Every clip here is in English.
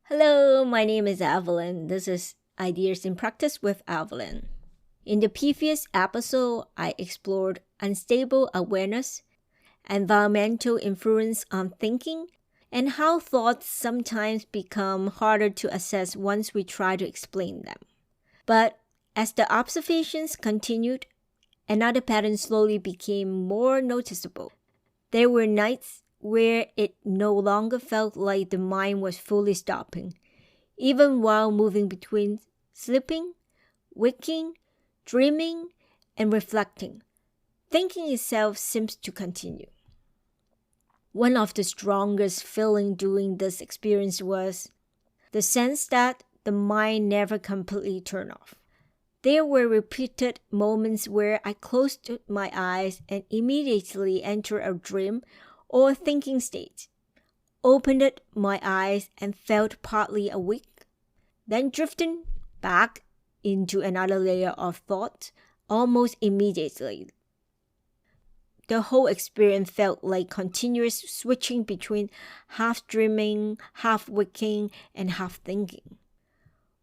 Hello, my name is Evelyn. This is Ideas in Practice with Evelyn. In the previous episode, I explored unstable awareness, environmental influence on thinking, and how thoughts sometimes become harder to assess once we try to explain them. But as the observations continued, another pattern slowly became more noticeable. There were nights where it no longer felt like the mind was fully stopping, even while moving between sleeping, waking, dreaming, and reflecting. Thinking itself seems to continue. One of the strongest feelings during this experience was the sense that the mind never completely turned off. There were repeated moments where I closed my eyes and immediately entered a dream or thinking state, opened my eyes and felt partly awake, then drifted back into another layer of thought almost immediately. The whole experience felt like continuous switching between half dreaming, half waking, and half thinking.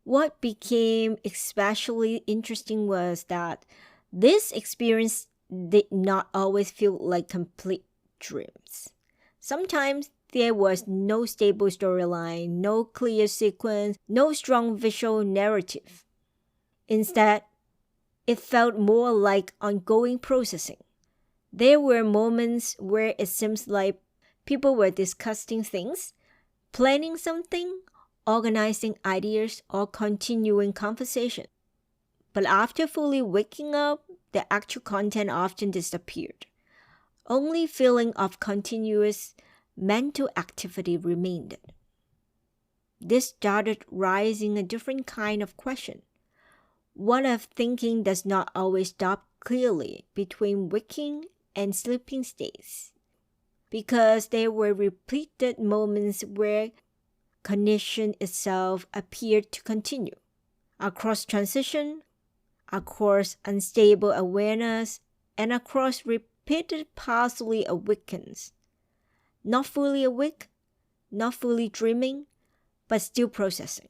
What became especially interesting was that this experience did not always feel like complete dreams. Sometimes there was no stable storyline, no clear sequence, no strong visual narrative. Instead, it felt more like ongoing processing. There were moments where it seems like people were discussing things, planning something, organizing ideas, or continuing conversation. But after fully waking up, the actual content often disappeared. Only feeling of continuous mental activity remained. This started raising a different kind of question. What if thinking does not always stop clearly between waking and sleeping states? Because there were repeated moments where cognition itself appeared to continue. Across transition, across unstable awareness, and across repeated partially awakens. Not fully awake, not fully dreaming, but still processing.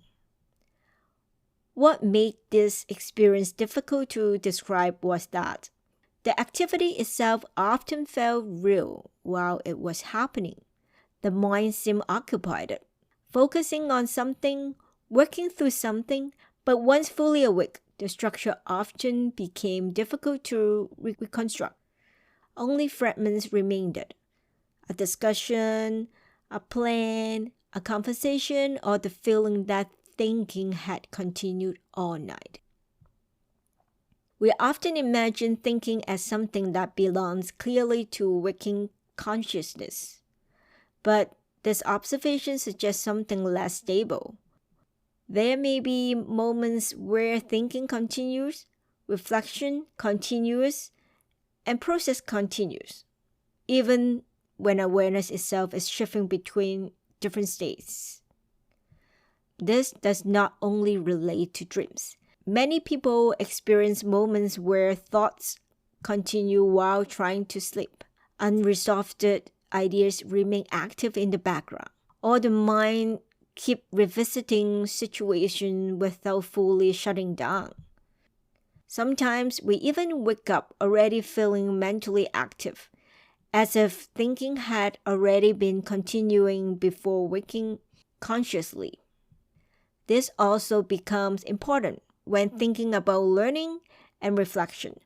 What made this experience difficult to describe was that the activity itself often felt real while it was happening. The mind seemed occupied, focusing on something, working through something, but once fully awake, the structure often became difficult to reconstruct. Only fragments remained. A discussion, a plan, a conversation, or the feeling that thinking had continued all night. We often imagine thinking as something that belongs clearly to waking consciousness. But this observation suggests something less stable. There may be moments where thinking continues, reflection continues, and process continues, even when awareness itself is shifting between different states. This does not only relate to dreams. Many people experience moments where thoughts continue while trying to sleep. Unresolved ideas remain active in the background, or the mind keep revisiting situations without fully shutting down. Sometimes we even wake up already feeling mentally active, as if thinking had already been continuing before waking consciously. This also becomes important when thinking about learning and reflection.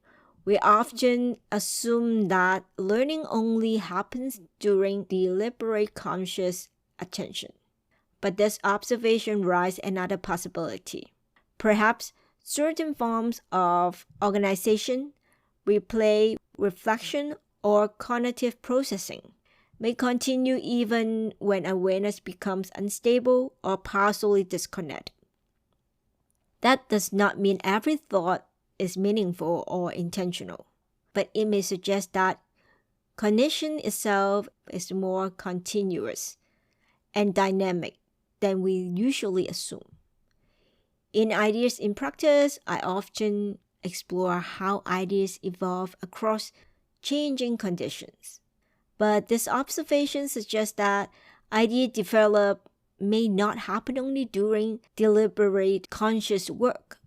We often assume that learning only happens during deliberate conscious attention. But this observation raises another possibility. Perhaps certain forms of organization, replay, reflection, or cognitive processing may continue even when awareness becomes unstable or partially disconnected. That does not mean every thought is meaningful or intentional, but it may suggest that cognition itself is more continuous and dynamic than we usually assume. In Ideas in Practice, I often explore how ideas evolve across changing conditions. But this observation suggests that ideas develop may not happen only during deliberate conscious work.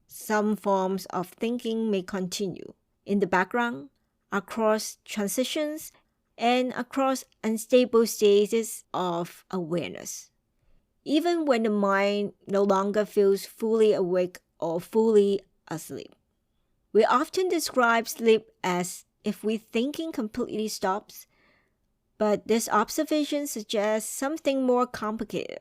Some forms of thinking may continue in the background, across transitions, and across unstable stages of awareness. Even when the mind no longer feels fully awake or fully asleep. We often describe sleep as if thinking completely stops, but this observation suggests something more complicated.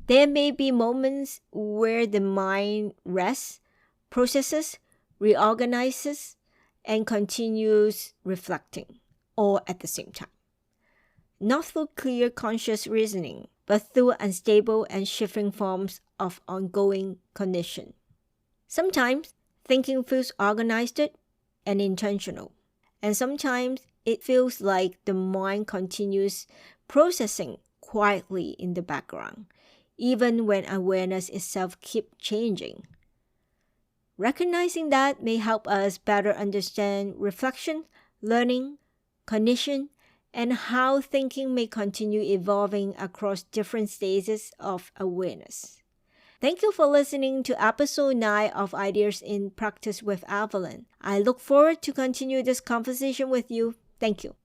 There may be moments where the mind rests, processes, reorganizes, and continues reflecting, all at the same time. Not through clear conscious reasoning, but through unstable and shifting forms of ongoing cognition. Sometimes thinking feels organized and intentional, and sometimes it feels like the mind continues processing quietly in the background, even when awareness itself keeps changing. Recognizing that may help us better understand reflection, learning, cognition, and how thinking may continue evolving across different stages of awareness. Thank you for listening to episode 9 of Ideas in Practice with Evelyn. I look forward to continue this conversation with you. Thank you.